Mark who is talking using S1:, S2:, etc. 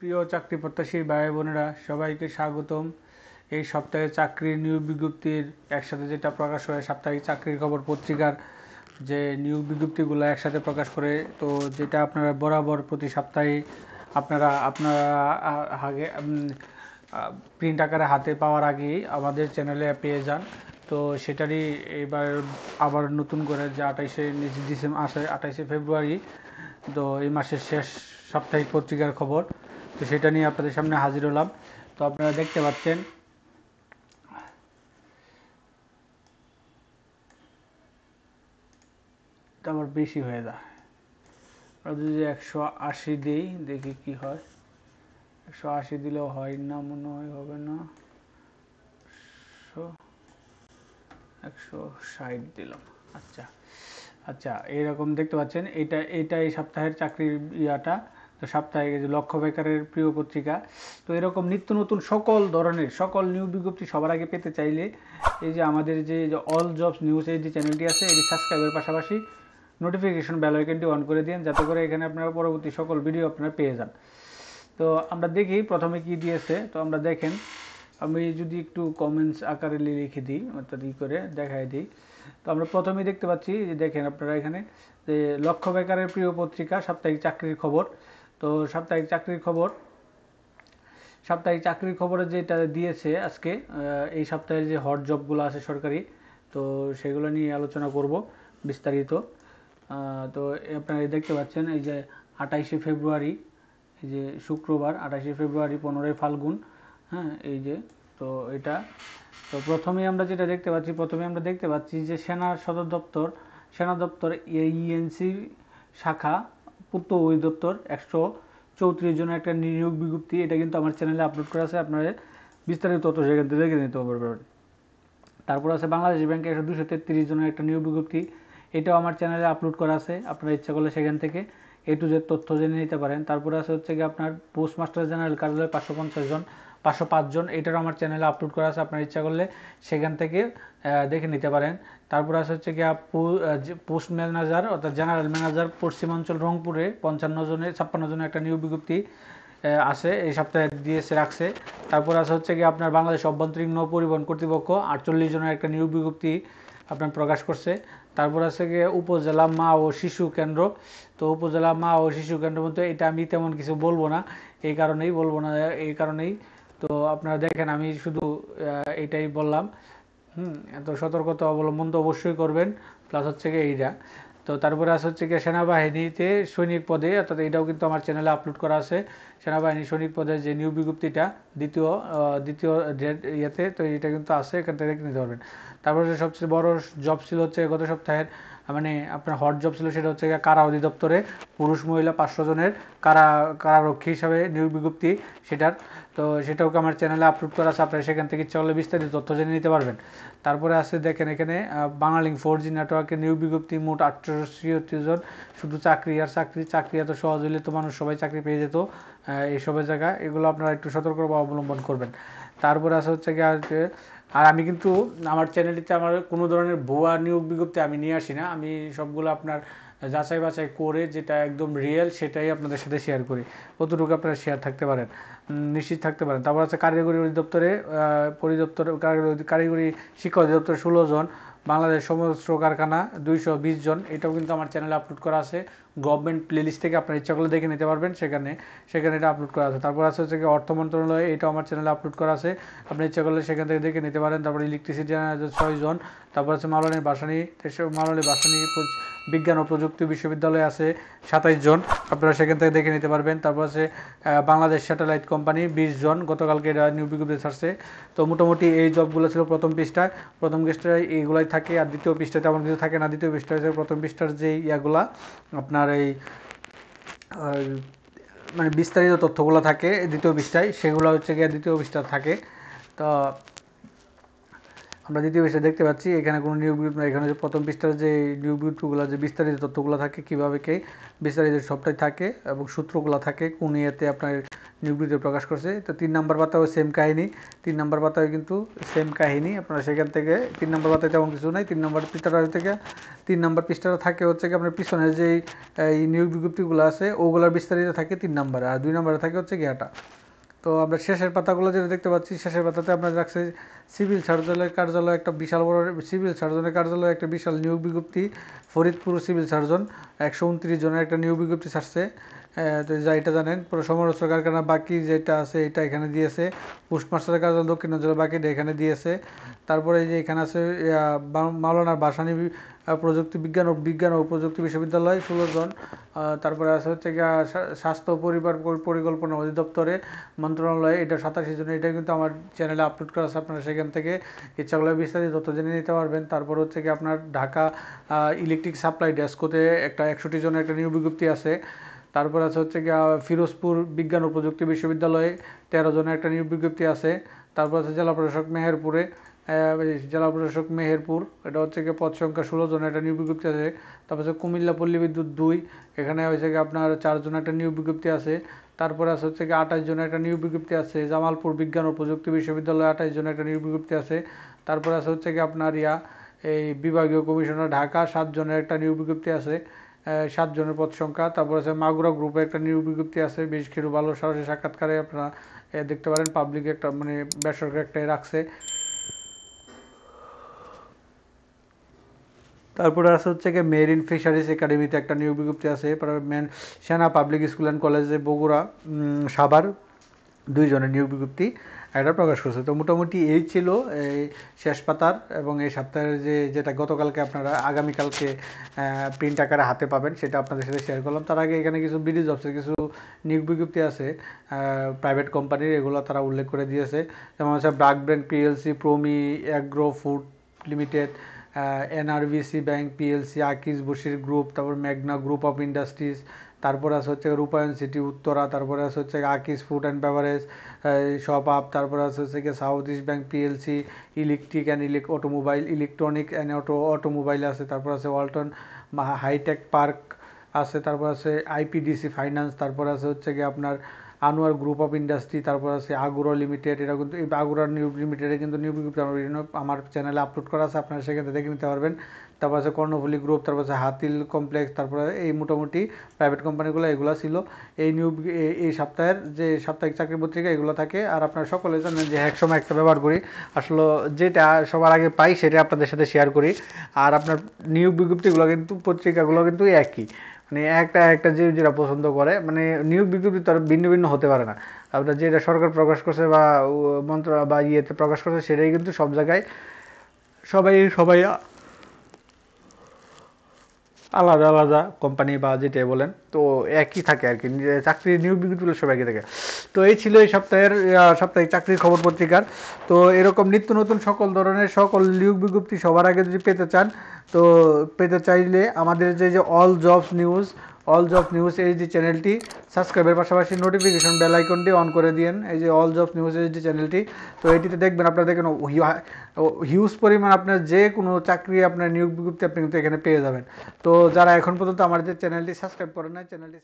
S1: প্রিয় চাকরি প্রত্যাশী ভাই বোনেরা সবাইকে স্বাগতম। এই সপ্তাহে চাকরির নিয়োগ বিজ্ঞপ্তির একসাথে যেটা প্রকাশ হয় সাপ্তাহিক চাকরির খবর পত্রিকার যে নিয়োগ বিজ্ঞপ্তিগুলো একসাথে প্রকাশ করে, তো যেটা আপনারা বরাবর প্রতি সপ্তাহে আপনারা আপনারা আগে প্রিন্ট আকারে হাতে পাওয়ার আগেই আমাদের চ্যানেলে পেয়ে যান। তো সেটারই এবার আবার নতুন করে যে 28শে ফেব্রুয়ারি, তো এই মাসের শেষ সাপ্তাহিক পত্রিকার খবর, তো সেটা নিয়ে আপনাদের সামনে হাজির হলাম। তো আপনারা দেখতে পাচ্ছেন এটা আবার বেশি হয়ে যায়। আমরা যদি 180 দিই দেখি কি হয়। 180 দিলেও হয় না, মনে হয় হবে না। 160 দিলাম। আচ্ছা আচ্ছা, এইরকম দেখতে পাচ্ছেন। এটা এই সপ্তাহের চাকরির ইয়াটা। তো সাপ্তাহিক যে লক্ষ্য বেকারের প্রিয় পত্রিকা। তো এরকম নিত্য নতুন সকল ধরনের সকল নিয়োগ বিজ্ঞপ্তি সবার আগে পেতে চাইলে এই যে আমাদের যে অল জবস নিউজ এই যে চ্যানেলটি আছে, এটি সাবস্ক্রাইবের পাশাপাশি নোটিফিকেশন বেল আইকনটি অন করে দিন, যাতে করে এখানে আপনারা পরবর্তী সকল ভিডিও আপনারা পেয়ে যান। তো আমরা দেখি প্রথমে কি দিয়েছে। তো আমরা দেখেন, আমি যদি একটু কমেন্টস আকারে লিখে দিই অর্থাৎ ই করে দেখাই দিই। তো আমরা প্রথমেই দেখতে পাচ্ছি যে দেখেন আপনারা এখানে যে লক্ষ্য বেকারের প্রিয় পত্রিকা সাপ্তাহিক চাকরির খবর। তো সাপ্তাহিক চাকরির খবরে যেটা দিয়েছে আজকে, এই সপ্তাহে যে হট জবগুলো আছে সরকারি, তো সেগুলো নিয়ে আলোচনা করব বিস্তারিত। তো আপনারা দেখতে পাচ্ছেন এই যে 28শে ফেব্রুয়ারি, এই যে শুক্রবার 28শে ফেব্রুয়ারি 15ই ফাল্গুন, হ্যাঁ এই যে। তো এটা তো প্রথমেই আমরা যেটা দেখতে পাচ্ছি যে সেনা দপ্তর ইএনসি শাখা পূর্ত অধিদপ্তর 134 জনের একটা নিয়োগ বিজ্ঞপ্তি। এটা কিন্তু আমার চ্যানেলে আপলোড করা আছে, আপনারা বিস্তারিত তথ্য সেখান থেকে দেখে নিতে পারবেন। তারপর আছে বাংলাদেশ ব্যাংকে 233 জনের একটা নিয়োগ বিজ্ঞপ্তি। এটাও আমার চ্যানেলে আপলোড করা আছে, আপনারা ইচ্ছা করলে সেখান থেকে A to Z তথ্য জেনে নিতে পারেন। তারপরে আছে হচ্ছে কি আপনার পোস্টমাস্টার জেনারেল কার্যালয় 505 জন, এটারও আমার চ্যানেলে আপলোড করা আছে, আপনার ইচ্ছা করলে সেখান থেকে দেখে নিতে পারেন। তারপর আছে হচ্ছে কি পোস্ট ম্যানেজার অর্থাৎ জেনারেল ম্যানেজার পশ্চিমাঞ্চল রংপুরে 56 জনের একটা নিয়োগ বিজ্ঞপ্তি আছে, এই সপ্তাহে দিয়েছে রাখছে। তারপর আছে হচ্ছে কি আপনার বাংলাদেশ অভ্যন্তরীণ নৌ পরিবহন কর্তৃপক্ষ 48 জনের একটা নিয়োগ বিজ্ঞপ্তি আপনার প্রকাশ করছে। তারপর আছে গিয়ে উপজেলা মা ও শিশু কেন্দ্র। তো উপজেলা মা ও শিশু কেন্দ্র মধ্যে এটা আমি তেমন কিছু বলবো না, এই কারণেই তো আপনারা দেখেন আমি শুধু এইটাই বললাম। তো সতর্কতা অবলম্বন তো অবশ্যই করবেন, প্লাস হচ্ছে গিয়ে এইটা। তো তারপরে আছে হচ্ছে গিয়ে সেনাবাহিনীতে সৈনিক পদে, অর্থাৎ এটাও কিন্তু আমার চ্যানেলে আপলোড করা আছে। সেনাবাহিনী সৈনিক পদে যে নিয়োগ বিজ্ঞপ্তিটা দ্বিতীয় ইয়েতে, তো এটা কিন্তু আছে, এখান থেকে দেখে নিতে পারবেন। তারপরে সবচেয়ে বড় জব ছিল হচ্ছে গত সপ্তাহের, মানে আপনার হট জব ছিল, সেটা হচ্ছে কারা অধিদপ্তরে পুরুষ মহিলা 500 জনের কারারক্ষী হিসাবে নিয়োগ বিজ্ঞপ্তি সেটার। তো সেটাও আমার চ্যানেলে আপলোড করা আছে, আপনারা সেখান থেকে ইচ্ছা করলে বিস্তারিত তথ্য জেনে নিতে পারবেন। তারপরে আছে দেখেন এখানে বাংলালিংক 4G নেটওয়ার্কের নিয়োগ বিজ্ঞপ্তি মোট 873 জন। শুধু চাকরি এত সহজ হলে তো মানুষ সবাই চাকরি পেয়ে যেত এইসবের জায়গায়। এগুলো আপনারা একটু সতর্ক অবলম্বন করবেন। তারপরে আছে হচ্ছে কি আর আমি কিন্তু আমার চ্যানেলটিতে আমার কোনো ধরনের ভুয়া নিয়োগ বিজ্ঞপ্তি আমি নিয়ে আসি না, আমি সবগুলো আপনার যাচাই বাছাই করে যেটা একদম রিয়েল সেটাই আপনাদের সাথে শেয়ার করি, কতটুকু আপনারা শেয়ার থাকতে পারেন, নিশ্চিত থাকতে পারেন। তারপর আছে কারিগরি অধিদপ্তরে কারিগরি শিক্ষা অধিদপ্তরে 16 জন, বাংলাদেশ সমস্ত কারখানা 220 জন, এটাও কিন্তু আমার চ্যানেলে আপলোড করা আছে। গভর্নমেন্ট প্লেলিস্ট থেকে আপনার ইচ্ছা করলে দেখে নিতে পারবেন, সেখানে এটা আপলোড করা আছে। তারপর আছে হচ্ছে অর্থ মন্ত্রণালয়, এটাও আমার চ্যানেলে আপলোড করা আছে, আপনি ইচ্ছা করলে সেখান থেকে দেখে নিতে পারেন। তারপর ইলেকট্রিসিটি জেনারেল 6 জন। তারপর আছে মাওলানা ভাসানী বিজ্ঞান ও প্রযুক্তি বিশ্ববিদ্যালয় আছে 27 জন, আপনারা সেখান থেকে দেখে নিতে পারবেন। তারপর আছে বাংলাদেশ স্যাটেলাইট কোম্পানি 20 জন, গতকালকে এটা নিয়োগ বিজ্ঞপ্তি ছাড়ছে। তো মোটামুটি এই জবগুলো ছিল প্রথম পৃষ্ঠায় এইগুলাই থাকে, আর দ্বিতীয় পৃষ্ঠায় তেমন কিছু থাকে না। দ্বিতীয় পৃষ্ঠায় প্রথম পৃষ্ঠার যে ইয়াগুলা আপনার এই মানে বিস্তারিত তথ্যগুলো থাকে দ্বিতীয় পৃষ্ঠায়, সেগুলো হচ্ছে গিয়ে দ্বিতীয় পৃষ্ঠা থাকে। তো আমরা দ্বিতীয় পৃষ্ঠায় দেখতে পাচ্ছি এখানে কোনো নিয়োগ বিজ্ঞপ্তি, এখানে যে প্রথম পৃষ্ঠার যে নিয়োগ বিজ্ঞপ্তিগুলো যে বিস্তারিত তথ্যগুলো থাকে, কীভাবে বিস্তারিত সবটাই থাকে এবং সূত্রগুলো থাকে, কোন ইয়েতে আপনার নিয়োগ বিজ্ঞপ্তি প্রকাশ করছে। তো 3 নম্বর পাতাও সেম কাহিনী, 3 নম্বর পাতায় কিন্তু সেম কাহিনী। আপনারা সেখান থেকে 3 নম্বর পাতায় তেমন কিছু নাই। 3 নম্বর পৃষ্ঠাটা থেকে 3 নম্বর পৃষ্ঠাটা থাকে হচ্ছে কি আপনার পিছনের যেই এই নিয়োগ বিজ্ঞপ্তিগুলো আছে ওগুলোর বিস্তারিত থাকে 3 নম্বরে, আর 2 নম্বরে থাকে হচ্ছে গিয়াটা। তো আমরা শেষের পাতাগুলো যেটা দেখতে পাচ্ছি, শেষের পাতাতে আপনার রাখছে সিভিল সার্জনের কার্যালয়, একটা বিশাল বড় সিভিল সার্জনের কার্যালয়, একটা বিশাল নিয়োগ বিজ্ঞপ্তি। ফরিদপুর সিভিল সার্জন 129 জনের একটা নিয়োগ বিজ্ঞপ্তি ছাড়ছে। তো যা এটা জানেন, পুরো সমরস্ত্র কারখানা বাকি যেটা আছে এটা এখানে দিয়েছে। পোস্টমাস্টারের কার্যালয় দক্ষিণাঞ্চলের বাকিটা এখানে দিয়েছে। তারপরে এই যে এখানে আছে মাওলানা ভাসানী বিজ্ঞান ও প্রযুক্তি বিশ্ববিদ্যালয় 16 জন। তারপরে আছে হচ্ছে স্বাস্থ্য পরিবার পরিকল্পনা অধিদপ্তরে মন্ত্রণালয়ে এটা 87 জন। এটা কিন্তু আমার চ্যানেলে আপলোড করা আছে, আপনারা সেখান থেকে ইচ্ছা করলে বিস্তারিত তথ্য জেনে নিতে পারবেন। তারপর হচ্ছে কি আপনার ঢাকা ইলেকট্রিক সাপ্লাই ডেস্কোতে একটা 61 জনের একটা নিয়োগ বিজ্ঞপ্তি আছে। তারপর আছে হচ্ছে গিয়ে ফিরোজপুর বিজ্ঞান ও প্রযুক্তি বিশ্ববিদ্যালয়ে 13 জনের একটা নিয়োগ বিজ্ঞপ্তি আছে। তারপর আছে জেলা প্রশাসক মেহেরপুর, এটা হচ্ছে গিয়ে পদ সংখ্যা 16 জনের একটা নিয়োগ বিজ্ঞপ্তি আছে। তারপর হচ্ছে কুমিল্লা পল্লী বিদ্যুৎ 2, এখানে হচ্ছে গিয়ে আপনার 4 জনের একটা নিয়োগ বিজ্ঞপ্তি আছে। তারপরে আছে হচ্ছে গিয়ে 28 জনের একটা নিয়োগ বিজ্ঞপ্তি আছে। জামালপুর বিজ্ঞান ও প্রযুক্তি বিশ্ববিদ্যালয়ে 28 জনের একটা নিয়োগ বিজ্ঞপ্তি আছে। তারপরে আছে হচ্ছে গিয়ে আপনার এই বিভাগীয় কমিশনার ঢাকা 7 জনের একটা নিয়োগ বিজ্ঞপ্তি আছে, 7 জনের পদ সংখ্যা। তারপর আছে মাগুরা গ্রুপে একটা নিয়োগ বিজ্ঞপ্তি আছে, বেশ কিছু ভালো সরাসরি সাক্ষাৎকারে আপনারা দেখতে পারেন। পাবলিক একটা মানে বেসরকারি একটা রাখছে। তারপরে আছে হচ্ছে কি মেরিন ফিশারিজ একাডেমিতে একটা নিয়োগ বিজ্ঞপ্তি আছে। সেনা পাবলিক স্কুল অ্যান্ড কলেজে বগুড়া সাভার 2 জনের নিয়োগ বিজ্ঞপ্তি এটা প্রকাশ করছে। তো মোটামুটি এই ছিল এই শেষ পাতার এবং এই সপ্তাহের যেটা গতকালকে আপনারা আগামীকালকে প্রিন্ট আকারে হাতে পাবেন সেটা আপনাদের সাথে শেয়ার করলাম। তার আগে এখানে কিছু বিডি জবসের কিছু নিয়োগ বিজ্ঞপ্তি আছে প্রাইভেট কোম্পানির, এগুলো তারা উল্লেখ করে দিয়েছে। যেমন হচ্ছে BRAC brand PLC, Promi agro food limited, NRBC bank PLC, Akij Bashir group, তারপর মেঘনা গ্রুপ অফ ইন্ডাস্ট্রিজ, তারপরে আছে হচ্ছে রূপায়ণ সিটি উত্তরা, তারপরে আছে হচ্ছে Akij food and beverage shop up, তারপরে আছে হচ্ছে south east bank PLC, electric and automobile, electronic and automobile আছে। তারপর আছে ওয়ালটন হাইটেক পার্ক আছে। তারপর আছে আইপিডিসি ফাইন্যান্স, তারপর আছে হচ্ছে গিয়ে আপনার আনোয়ার গ্রুপ অফ ইন্ডাস্ট্রি, তারপর আছে আগুরা লিমিটেড। এটা কিন্তু এই আগুরা নিউ লিমিটেডে কিন্তু নিউ বিজ্ঞপ্তি আমার চ্যানেলে আপলোড করা আছে, আপনারা সেখানে দেখে নিতে পারবেন। তারপর আছে কর্ণফুলী গ্রুপ, তারপর আছে হাতিল কমপ্লেক্স, তারপরে এই মোটামুটি প্রাইভেট কোম্পানিগুলো এগুলো ছিল। এই সপ্তাহের যে সাপ্তাহিক চাকরি পত্রিকা এগুলো থাকে। আর আপনারা সকলে জানেন যে এক সময় একটা ব্যবহার করি, আসলে যেটা সবার আগে পাই সেটা আপনাদের সাথে শেয়ার করি। আর আপনার নিয়োগ বিজ্ঞপ্তিগুলো কিন্তু পত্রিকাগুলো কিন্তু একই, মানে একটা যে যেটা পছন্দ করে, মানে নিয়োগ বিজ্ঞপ্তি তো আর ভিন্ন ভিন্ন হতে পারে না। আপনার যেটা সরকার প্রকাশ করছে বা বা ইয়েতে প্রকাশ করছে সেটাই কিন্তু সব জায়গায় সবাই আলাদা আলাদা কোম্পানি বা যেটাই বলেন তো একই থাকে আর কি, চাকরির নিয়োগ বিজ্ঞপ্তিগুলো সব একই থাকে। তো এই ছিল এই সপ্তাহের সাপ্তাহিক চাকরির খবর পত্রিকার। তো এরকম নিত্য নতুন সকল ধরনের সকল নিয়োগ বিজ্ঞপ্তি সবার আগে যদি পেতে চান, তো পেতে চাইলে আমাদের যে অল জবস নিউজ এই যে চ্যানেলটি সাবস্ক্রাইবের পাশাপাশি নোটিফিকেশন বেল আইকনটি অন করে দিন। এই যে অল জবস নিউজ এই যে চ্যানেলটি, তো এটিতে দেখবেন আপনারা দেখেন হিউজ পরিমাণ আপনার যে কোনো চাকরি আপনার নিয়োগ বিজ্ঞপ্তি আপনি কিন্তু এখানে পেয়ে যাবেন। তো যারা এখন পর্যন্ত আমাদের চ্যানেলটি সাবস্ক্রাইব করেন না, চ্যানেলটি